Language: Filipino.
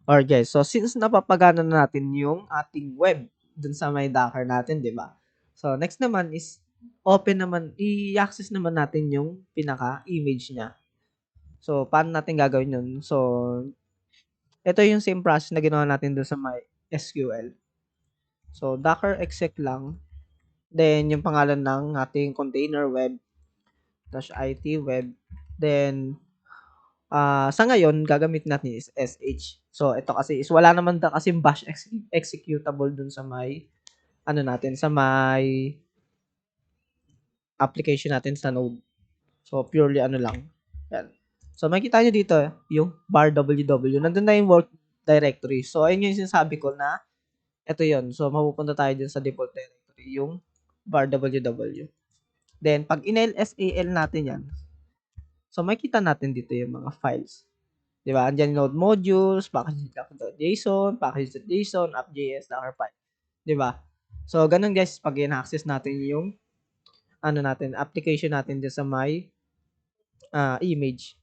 Or guys, so since napapagana na natin yung ating web dun sa may Docker natin, di ba? So next naman is open naman, i-access naman natin yung pinaka-image niya. So paano natin gagawin yun? So ito yung same process na ginawa natin dun sa may SQL. So Docker exec lang, then yung pangalan ng ating container web -it web, then sa ngayon, gagamitin natin is SH. So, ito kasi is wala naman kasi bash executable dun sa may, ano natin, sa may application natin sa Node. So, purely ano lang. Yan. So, makikita nyo dito, yung bar www. Nandun na yung work directory. So, ayun yung sinasabi ko na ito yon. So, mapupunta tayo dun sa default directory, yung bar www. Then, pag in-LSAL natin yan, so makikita natin dito yung mga files. 'Di ba? Andiyan yung node modules, package.json, package.json, app.js, Dockerfile. 'Di ba? So, ganun guys, pag in-access natin yung ano natin, application natin dyan sa may image.